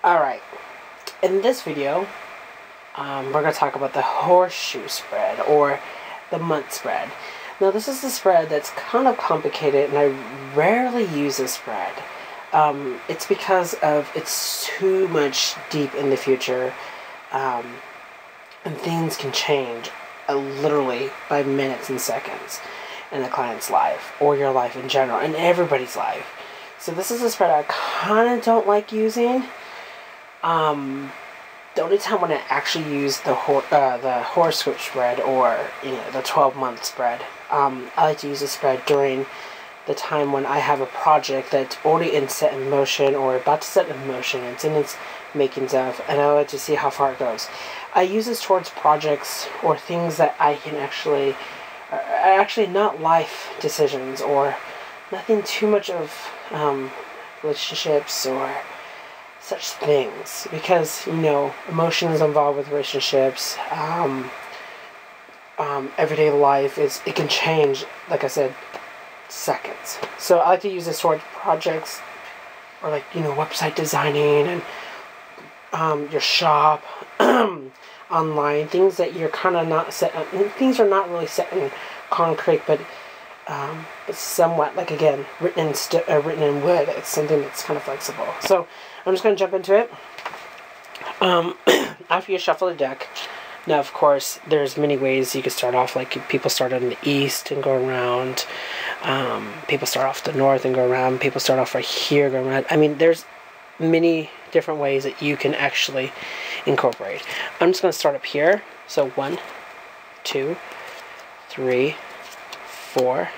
Alright, in this video, we're going to talk about the horseshoe spread, or the month spread. Now, this is the spread that's kind of complicated, and I rarely use this spread. It's because of it's too much deep in the future, and things can change literally by minutes and seconds in a client's life, or your life in general, and everybody's life. So this is a spread I kind of don't like using. The only time when I actually use the horoscope spread, or the 12-month spread, I like to use the spread during the time when I have a project that's already set in motion, or about to set in motion. It's in its makings of, and I like to see how far it goes. I use this towards projects or things that I can actually not life decisions, or nothing too much of relationships or such things, because emotion is involved with relationships. Everyday life it can change, like I said, seconds. So I like to use this towards projects, or website designing, and your shop, online, things that you're kind of not set on. Things are not really set in concrete, but somewhat, like, again, written in wood. It's something that's kind of flexible. So I'm just going to jump into it. After you shuffle the deck, now of course there's many ways you can start off. Like, people start in the east and go around. People start off the north and go around. People start off right here, go around. I mean, there's many different ways that you can actually incorporate. I'm just going to start up here. So 1, 2, 3, 4,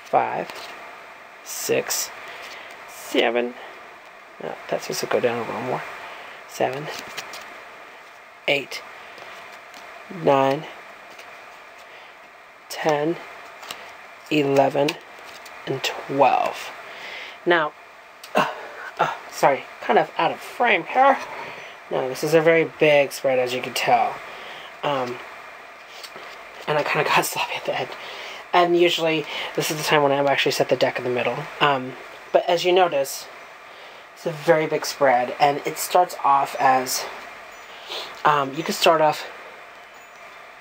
5, 6, 7. No, that's supposed to go down a little more. 7, 8, 9, 10, 11, and 12. Now, sorry, kind of out of frame here. No, this is a very big spread, as you can tell. And I kind of got sloppy at the end. And usually, this is the time when I actually set the deck in the middle. But as you notice, it's a very big spread, and it starts off as, you can start off,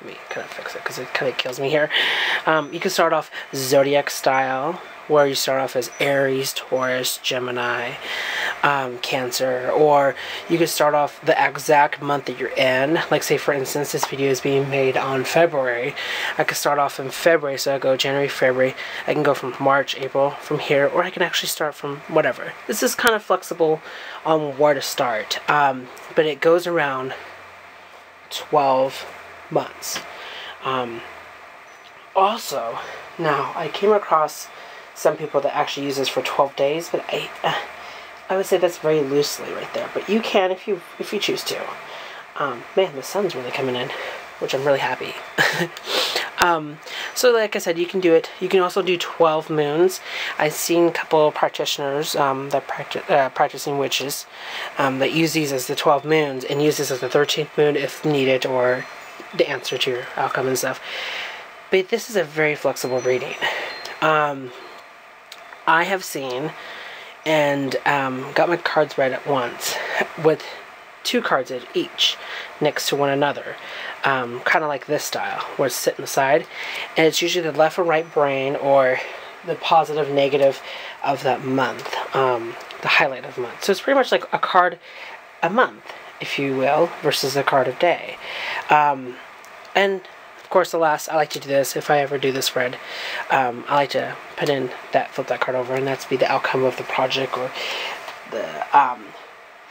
let me kind of fix it because it kind of kills me here. You can start off zodiac style, where you start off as Aries, Taurus, Gemini, Cancer, or you could start off the exact month that you're in. Like, say for instance, this video is being made on February. I could start off in February, so I go January, February. I can go from March, April, from here, or I can actually start from whatever. This is kind of flexible on where to start, but it goes around 12 months. Also, now I came across some people that actually use this for 12 days, but I would say that's very loosely right there. But you can if you choose to. Man, the sun's really coming in, which I'm really happy. So like I said, you can do it. You can also do 12 moons. I've seen a couple of practitioners that practicing witches that use these as the 12 moons, and use this as the 13th moon if needed, or the answer to your outcome and stuff. But this is a very flexible reading. I have seen and got my cards read at once with 2 cards at each next to one another, kind of like this style, where it's sitting aside, and it's usually the left or right brain, or the positive, negative of that month, the highlight of the month. So it's pretty much like a card a month, if you will, versus a card a day. And of course, the last, I like to do this, if I ever do the spread, I like to put in flip that card over, and that's be the outcome of the project, or the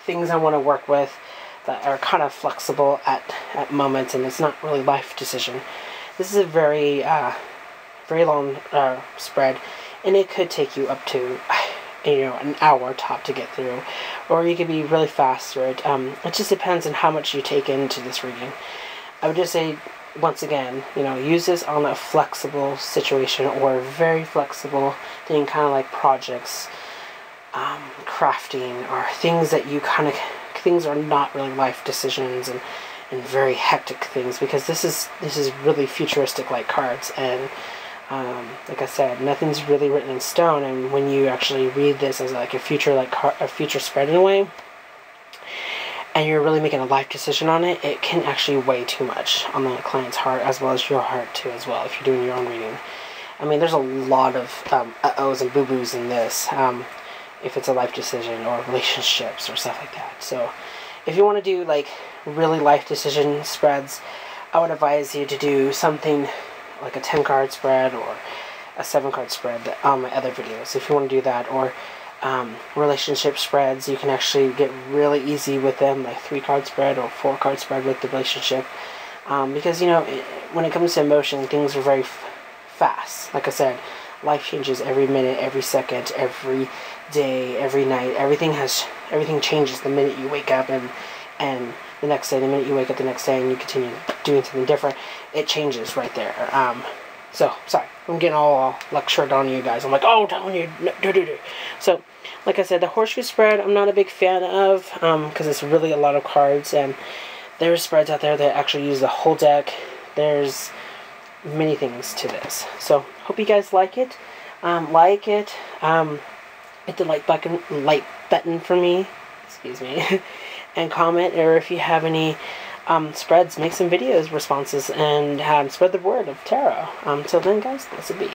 things I want to work with that are kind of flexible at moments, and it's not really life decision. This is a very long spread, and it could take you up to an hour top to get through, or you could be really fast through it. It just depends on how much you take into this reading. I would just say, once again, use this on a flexible situation, or a very flexible thing, kind of like projects, crafting, or things that things are not really life decisions, and very hectic things, because this is really futuristic like cards, and like I said, nothing's really written in stone. And when you actually read this as like a future spread in a way, and you're really making a life decision on it, it can actually weigh too much on the client's heart, as well as your heart too, as well, if you're doing your own reading. I mean, there's a lot of uh-ohs and boo-boos in this, if it's a life decision or relationships or stuff like that. So if you want to do like really life decision spreads, I would advise you to do something like a 10-card spread or a 7-card spread on my other videos. If you want to do that, or relationship spreads, you can actually get really easy with them, like 3-card spread or 4-card spread with the relationship. Because, you know, when it comes to emotion, things are very fast. Like I said, life changes every minute, every second, every day, every night. Everything changes the minute you wake up, and the next day, the minute you wake up the next day and you continue doing something different, it changes right there. So, sorry, I'm getting all lectured on you guys. I'm like, oh, don't you, do. So, like I said, the Horoscope Spread, I'm not a big fan of, because it's really a lot of cards, and there's spreads out there that actually use the whole deck. There's many things to this. So, hope you guys like it. Hit the like button for me, excuse me, and comment, or if you have any spreads, make some videos, responses, and spread the word of tarot. Till then, guys, this will be.